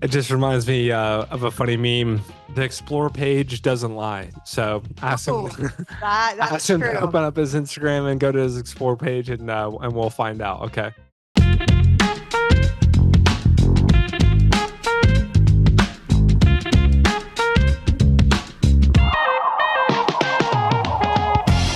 It just reminds me of a funny meme. The explore page doesn't lie. So ask him, Oh, that's ask him to true. open up his Instagram and go to his explore page, and we'll find out. Okay.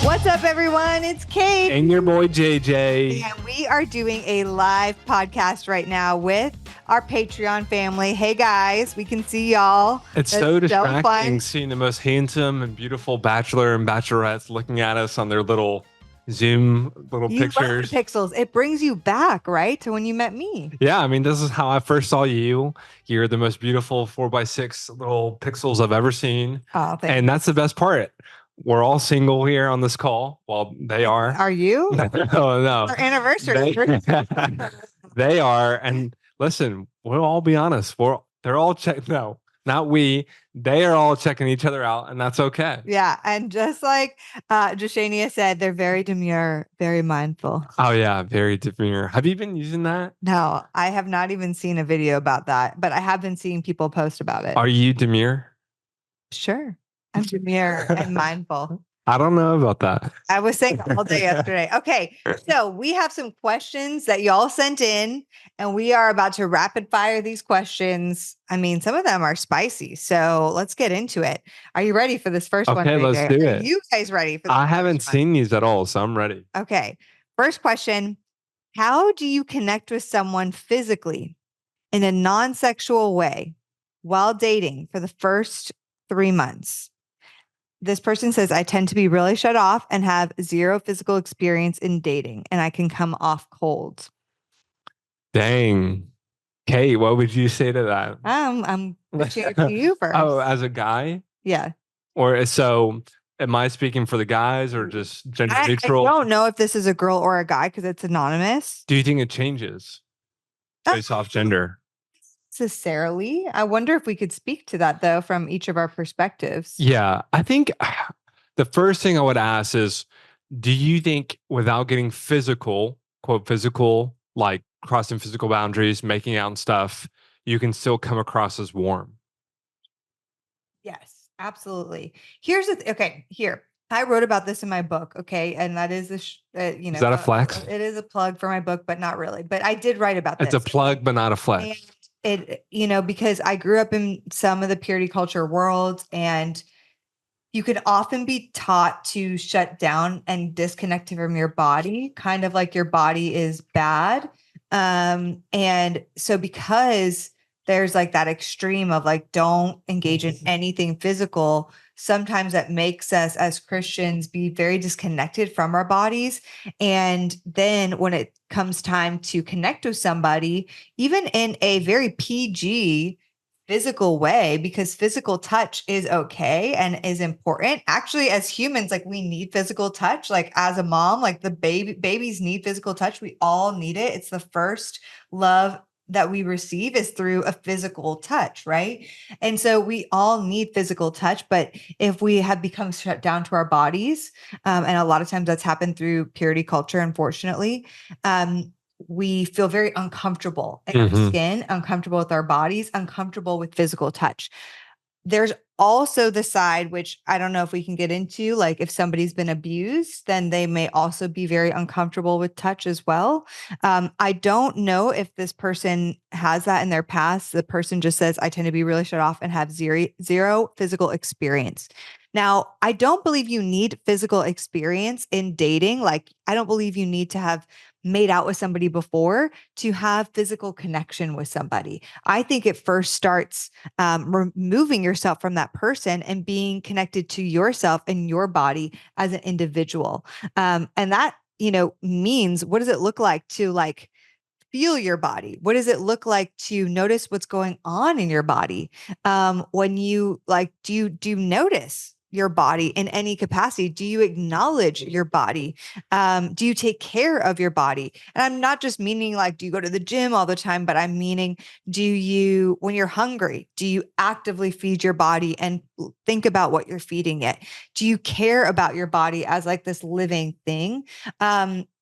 What's up, everyone? It's Kate. And your boy JJ. And we are doing a live podcast right now with our Patreon family. Hey, guys, we can see y'all. It's so distracting seeing the most handsome and beautiful bachelor and bachelorettes looking at us on their little Zoom pictures. Pixels. It brings you back, right, to when you met me. Yeah, I mean, this is how I first saw you. You're the most beautiful 4x6 little pixels I've ever seen. Oh, thanks. And that's the best part. We're all single here on this call. Well, they are. Are you? Oh, no. Our anniversary. They are. And listen, we'll all be honest. They're all no, not we. They are all checking each other out, and that's okay. Yeah. And just like Jashania said, they're very demure, very mindful. Oh, yeah. Very demure. Have you been using that? No, I have not even seen a video about that, but I have been seeing people post about it. Are you demure? Sure. I'm demure and mindful. I don't know about that. I was saying all day yesterday. Okay. So we have some questions that y'all sent in, and we are about to rapid fire these questions. I mean, some of them are spicy. So let's get into it. Are you ready for this first one? Okay, let's do it. Are you guys ready for this? I haven't seen these at all, so I'm ready. Okay. First question. How do you connect with someone physically in a non-sexual way while dating for the first 3 months? This person says, I tend to be really shut off and have zero physical experience in dating, and I can come off cold. Dang. Kate, what would you say to that? I'm sharing to you first. Oh, as a guy? Yeah. Or so am I speaking for the guys or just gender neutral? I don't know if this is a girl or a guy because it's anonymous. Do you think it changes based off gender? Necessarily. I wonder if we could speak to that, though, from each of our perspectives. Yeah, I think the first thing I would ask is, do you think without getting physical, quote physical, like crossing physical boundaries, making out and stuff, you can still come across as warm? Yes, absolutely. Here's okay, here. I wrote about this in my book, okay? And that is is that a flex? It is a plug for my book, but not really. But I did write about this. It's a plug, but not a flex. And because I grew up in some of the purity culture worlds, and you can often be taught to shut down and disconnect from your body, kind of like your body is bad. And so because there's like that extreme of like, don't engage in anything physical, sometimes that makes us as Christians be very disconnected from our bodies. And then when it comes time to connect with somebody, even in a very PG physical way, because physical touch is okay and is important. Actually, as humans, like we need physical touch. Like as a mom, like the babies need physical touch. We all need it. It's the first love that we receive is through a physical touch, right? And so we all need physical touch, but if we have become shut down to our bodies, and a lot of times that's happened through purity culture, unfortunately, we feel very uncomfortable in our skin, uncomfortable with our bodies, uncomfortable with physical touch. There's also the side, which I don't know if we can get into, like if somebody's been abused, then they may also be very uncomfortable with touch as well. I don't know if this person has that in their past. The person just says, I tend to be really shut off and have zero physical experience. Now, I don't believe you need physical experience in dating. Like, I don't believe you need to have made out with somebody before to have physical connection with somebody. I think it first starts removing yourself from that person and being connected to yourself and your body as an individual. And that, means, what does it look like to like feel your body? What does it look like to notice what's going on in your body? When you like, do you notice your body in any capacity? Do you acknowledge your body? Do you take care of your body? And I'm not just meaning like, do you go to the gym all the time, but I'm meaning, when you're hungry, do you actively feed your body and think about what you're feeding it? Do you care about your body as like this living thing?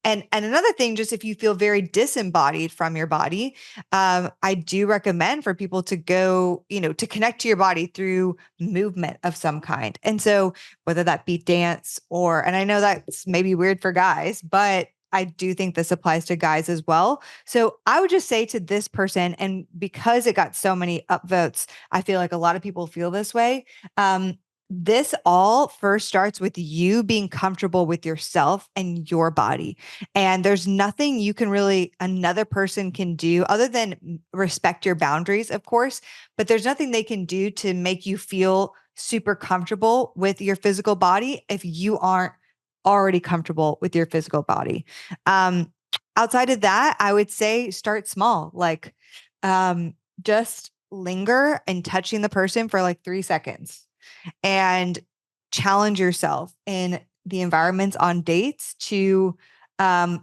And another thing, just if you feel very disembodied from your body, I do recommend for people to go, to connect to your body through movement of some kind. And so whether that be dance and I know that's maybe weird for guys, but I do think this applies to guys as well. So I would just say to this person, and because it got so many upvotes, I feel like a lot of people feel this way. This all first starts with you being comfortable with yourself and your body. And there's nothing another person can do other than respect your boundaries, of course, but there's nothing they can do to make you feel super comfortable with your physical body if you aren't already comfortable with your physical body. Outside of that, I would say start small, like just linger and touching the person for like 3 seconds and challenge yourself in the environments on dates to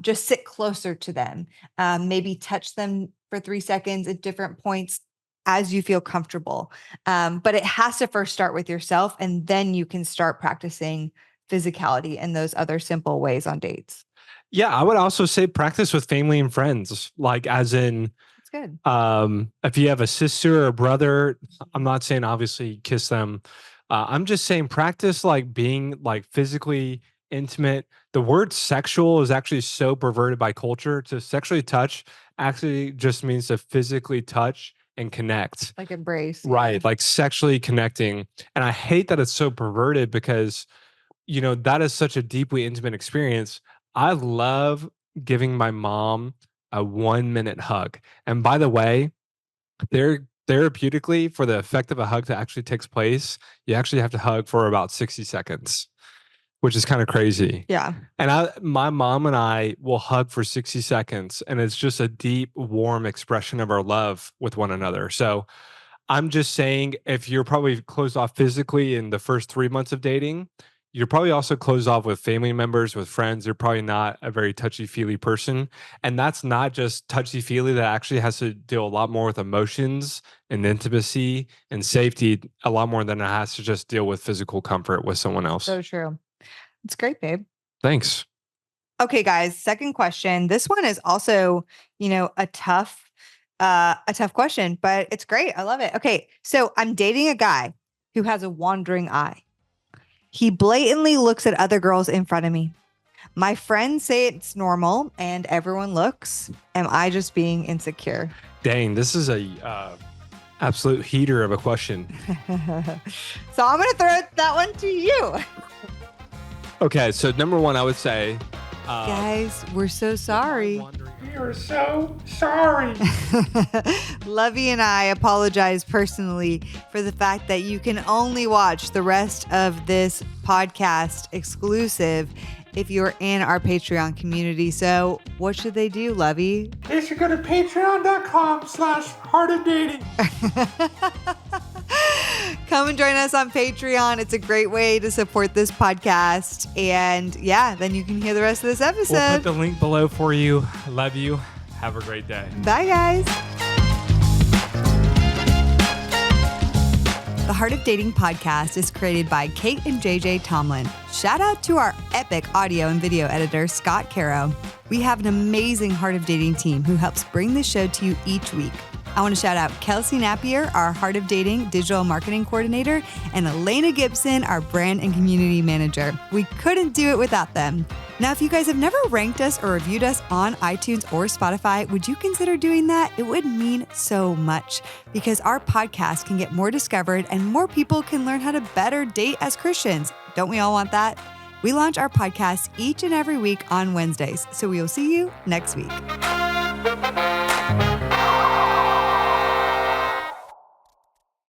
just sit closer to them. Maybe touch them for 3 seconds at different points as you feel comfortable. But it has to first start with yourself, and then you can start practicing physicality and those other simple ways on dates. Yeah, I would also say practice with family and friends, like as in That's good. if you have a sister or a brother, I'm not saying obviously kiss them. I'm just saying practice like being like physically intimate. The word sexual is actually so perverted by culture. To sexually touch actually just means to physically touch and connect. Like embrace. Right, like sexually connecting. And I hate that it's so perverted because, that is such a deeply intimate experience. I love giving my mom a 1-minute hug. And by the way, therapeutically, for the effect of a hug to actually takes place, you actually have to hug for about 60 seconds, which is kind of crazy. Yeah. And my mom and I will hug for 60 seconds, and it's just a deep, warm expression of our love with one another. So I'm just saying, if you're probably closed off physically in the first 3 months of dating, you're probably also closed off with family members, with friends. You're probably not a very touchy-feely person. And that's not just touchy-feely, that actually has to deal a lot more with emotions and intimacy and safety, a lot more than it has to just deal with physical comfort with someone else. So true. It's great, babe. Thanks. Okay, guys, second question. This one is also, a tough question, but it's great. I love it. Okay. So I'm dating a guy who has a wandering eye. He blatantly looks at other girls in front of me. My friends say it's normal and everyone looks. Am I just being insecure? Dang, this is a absolute heater of a question. So I'm going to throw that one to you. Okay. So number one, I would say, guys, we're so sorry. We are so sorry. Lovey and I apologize personally for the fact that you can only watch the rest of this podcast exclusive if you're in our Patreon community. So what should they do, Lovey? They should go to patreon.com/heartofdating. Come and join us on Patreon. It's a great way to support this podcast. And yeah, then you can hear the rest of this episode. We'll put the link below for you. Love you. Have a great day. Bye, guys. The Heart of Dating podcast is created by Kait and JJ Tomlin. Shout out to our epic audio and video editor, Scott Caro. We have an amazing Heart of Dating team who helps bring the show to you each week. I want to shout out Kelsey Napier, our Heart of Dating digital marketing coordinator, and Elena Gibson, our brand and community manager. We couldn't do it without them. Now, if you guys have never ranked us or reviewed us on iTunes or Spotify, would you consider doing that? It would mean so much because our podcast can get more discovered and more people can learn how to better date as Christians. Don't we all want that? We launch our podcast each and every week on Wednesdays, so we will see you next week.